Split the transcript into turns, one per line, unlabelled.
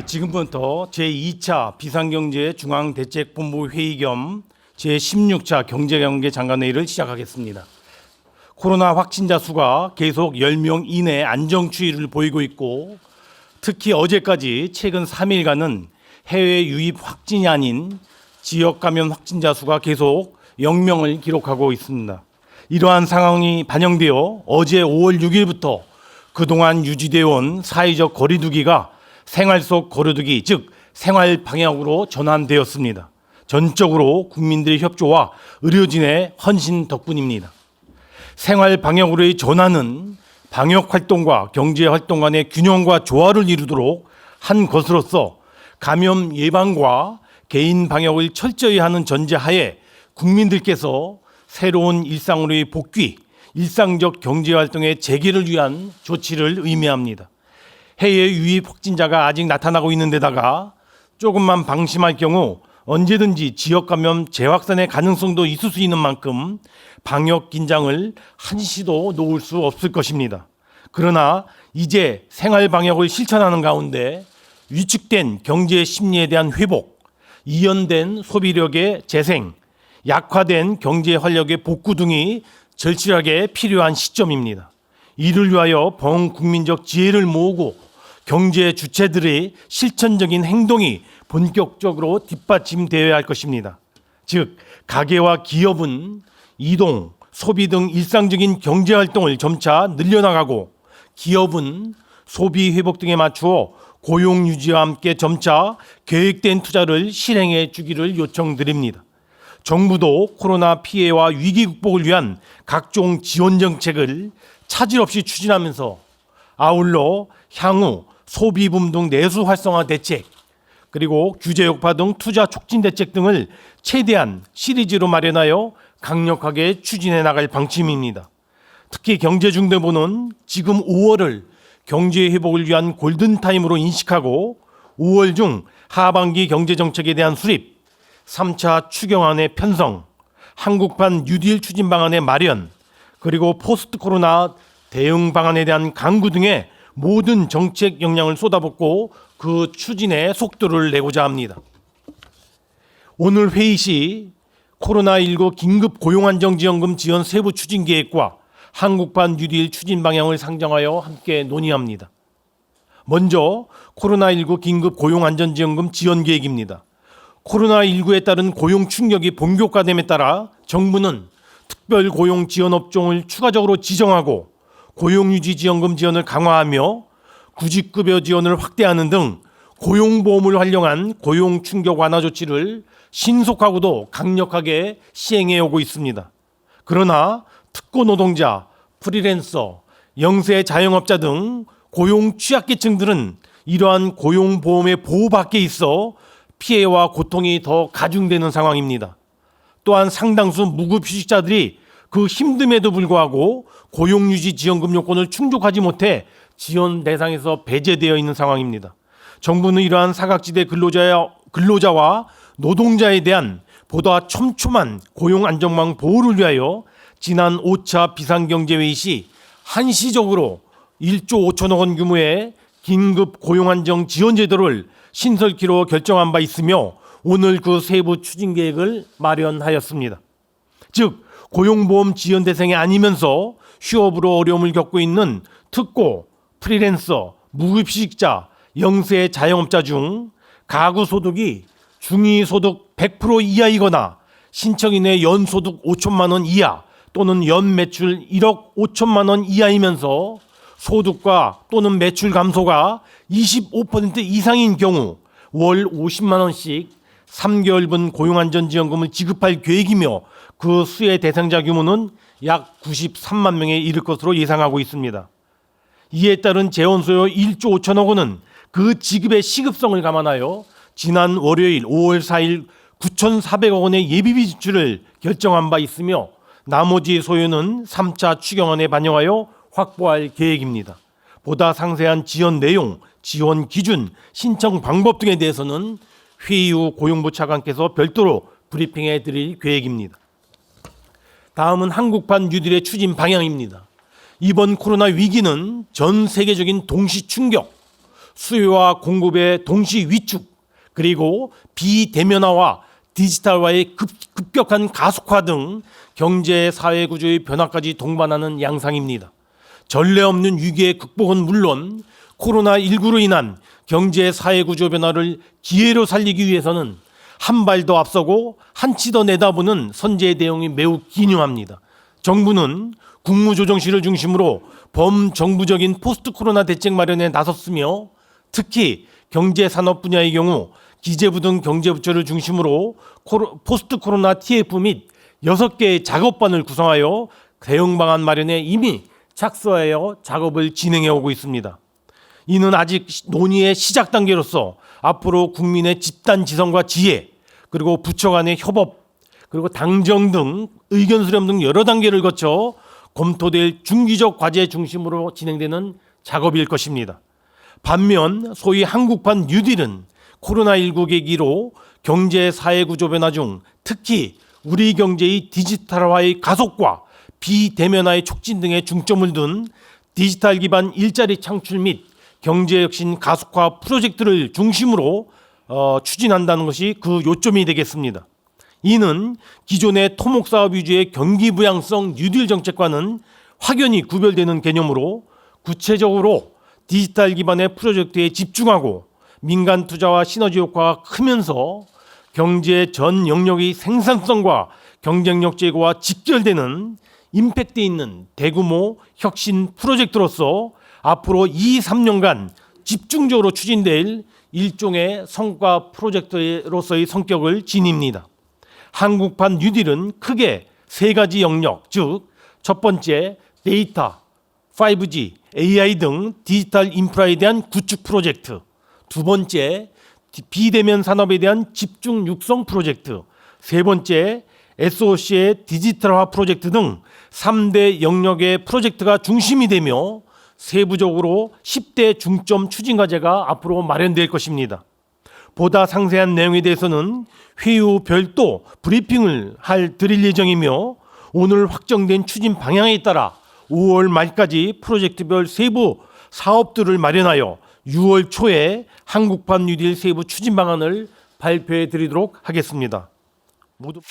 지금부터 제2차 비상경제중앙대책본부 회의 겸 제16차 경제경제 장관회의를 시작하겠습니다. 코로나 확진자 수가 계속 10명 이내 안정 추이를 보이고 있고, 특히 어제까지 최근 3일간은 해외 유입 확진이 아닌 지역 감염 확진자 수가 계속 0명을 기록하고 있습니다. 이러한 상황이 반영되어 어제 5월 6일부터 그동안 유지되어 온 사회적 거리두기가 생활 속 거리두기, 즉 생활 방역으로 전환되었습니다. 전적으로 국민들의 협조와 의료진의 헌신 덕분입니다. 생활 방역으로의 전환은 방역 활동과 경제 활동 간의 균형과 조화를 이루도록 한 것으로서 감염 예방과 개인 방역을 철저히 하는 전제하에 국민들께서 새로운 일상으로의 복귀, 일상적 경제 활동의 재개를 위한 조치를 의미합니다. 해외 유입 확진자가 아직 나타나고 있는 데다가 조금만 방심할 경우 언제든지 지역 감염 재확산의 가능성도 있을 수 있는 만큼 방역 긴장을 한시도 놓을 수 없을 것입니다. 그러나 이제 생활 방역을 실천하는 가운데 위축된 경제 심리에 대한 회복, 이연된 소비력의 재생, 약화된 경제 활력의 복구 등이 절실하게 필요한 시점입니다. 이를 위하여 범국민적 지혜를 모으고 경제 주체들의 실천적인 행동이 본격적으로 뒷받침되어야 할 것입니다. 즉, 가계와 기업은 이동, 소비 등 일상적인 경제 활동을 점차 늘려나가고, 기업은 소비 회복 등에 맞추어 고용 유지와 함께 점차 계획된 투자를 실행해 주기를 요청드립니다. 정부도 코로나 피해와 위기 극복을 위한 각종 지원 정책을 차질 없이 추진하면서 아울러 향후 소비붐 등 내수 활성화 대책, 그리고 규제 여파 등 투자 촉진 대책 등을 최대한 시리즈로 마련하여 강력하게 추진해 나갈 방침입니다. 특히 경제중대본은 지금 5월을 경제 회복을 위한 골든타임으로 인식하고 5월 중 하반기 경제정책에 대한 수립, 3차 추경안의 편성, 한국판 뉴딜 추진 방안의 마련, 그리고 포스트 코로나 대응 방안에 대한 강구 등의 모든 정책 역량을 쏟아붓고 그 추진에 속도를 내고자 합니다. 오늘 회의 시 코로나19 긴급 고용안정지원금 지원 세부 추진 계획과 한국판 뉴딜 추진 방향을 상정하여 함께 논의합니다. 먼저 코로나19 긴급 고용안정지원금 지원 계획입니다. 코로나19에 따른 고용 충격이 본격화됨에 따라 정부는 특별 고용 지원 업종을 추가적으로 지정하고 고용유지지원금 지원을 강화하며 구직급여 지원을 확대하는 등 고용보험을 활용한 고용 충격 완화 조치를 신속하고도 강력하게 시행해 오고 있습니다. 그러나 특고 노동자, 프리랜서, 영세 자영업자 등 고용 취약계층들은 이러한 고용보험의 보호 밖에 있어 피해와 고통이 더 가중되는 상황입니다. 또한 상당수 무급휴직자들이 그 힘듦에도 불구하고 고용유지지원금 요건을 충족하지 못해 지원 대상에서 배제되어 있는 상황입니다. 정부는 이러한 사각지대 근로자와 노동자에 대한 보다 촘촘한 고용안정망 보호를 위하여 지난 5차 비상경제회의 시 한시적으로 1조 5천억 원 규모의 긴급 고용안정 지원제도를 신설키로 결정한 바 있으며 오늘 그 세부 추진 계획을 마련하였습니다. 즉, 고용보험 지원 대상이 아니면서 휴업으로 어려움을 겪고 있는 특고, 프리랜서, 무급휴직자, 영세 자영업자 중 가구 소득이 중위소득 100% 이하이거나 신청인의 연소득 5천만 원 이하 또는 연매출 1억 5천만 원 이하이면서 소득과 또는 매출 감소가 25% 이상인 경우 월 50만 원씩 3개월분 고용안정지원금을 지급할 계획이며 그 수혜 대상자 규모는 약 93만 명에 이를 것으로 예상하고 있습니다. 이에 따른 재원소요 1조 5천억 원은 그 지급의 시급성을 감안하여 지난 월요일 5월 4일 9,400억 원의 예비비 지출을 결정한 바 있으며 나머지 소요는 3차 추경안에 반영하여 확보할 계획입니다. 보다 상세한 지원 내용, 지원 기준, 신청 방법 등에 대해서는 회의 후 고용부 차관께서 별도로 브리핑해 드릴 계획입니다. 다음은 한국판 뉴딜의 추진 방향입니다. 이번 코로나 위기는 전 세계적인 동시 충격, 수요와 공급의 동시 위축, 그리고 비대면화와 디지털화의 급격한 가속화 등 경제 사회 구조의 변화까지 동반하는 양상입니다. 전례 없는 위기의 극복은 물론 코로나19로 인한 경제 사회 구조 변화를 기회로 살리기 위해서는 한 발 더 앞서고 한 치 더 내다보는 선제 대응이 매우 기념합니다. 정부는 국무조정실을 중심으로 범정부적인 포스트 코로나 대책 마련에 나섰으며 특히 경제산업 분야의 경우 기재부 등 경제부처를 중심으로 포스트 코로나 TF 및 6개의 작업반을 구성하여 대응 방안 마련에 이미 착수하여 작업을 진행해 오고 있습니다. 이는 아직 논의의 시작 단계로서 앞으로 국민의 집단 지성과 지혜, 그리고 부처 간의 협업, 그리고 당정 등 의견 수렴 등 여러 단계를 거쳐 검토될 중기적 과제 중심으로 진행되는 작업일 것입니다. 반면 소위 한국판 뉴딜은 코로나19 계기로 경제 사회 구조 변화 중 특히 우리 경제의 디지털화의 가속과 비대면화의 촉진 등에 중점을 둔 디지털 기반 일자리 창출 및 경제혁신 가속화 프로젝트를 중심으로 추진한다는 것이 그 요점이 되겠습니다. 이는 기존의 토목사업 위주의 경기부양성 뉴딜 정책과는 확연히 구별되는 개념으로 구체적으로 디지털 기반의 프로젝트에 집중하고 민간 투자와 시너지 효과가 크면서 경제 전 영역의 생산성과 경쟁력 제고와 직결되는 임팩트 있는 대규모 혁신 프로젝트로서 앞으로 2, 3년간 집중적으로 추진될 일종의 성과 프로젝트로서의 성격을 지닙니다. 한국판 뉴딜은 크게 세 가지 영역, 즉 첫 번째 데이터, 5G, AI 등 디지털 인프라에 대한 구축 프로젝트, 두 번째 비대면 산업에 대한 집중 육성 프로젝트, 세 번째 SOC의 디지털화 프로젝트 등 3대 영역의 프로젝트가 중심이 되며 세부적으로 10대 중점 추진 과제가 앞으로 마련될 것입니다. 보다 상세한 내용에 대해서는 회의 후 별도 브리핑을 드릴 예정이며 오늘 확정된 추진 방향에 따라 5월 말까지 프로젝트별 세부 사업들을 마련하여 6월 초에 한국판 뉴딜 세부 추진 방안을 발표해 드리도록 하겠습니다. 모두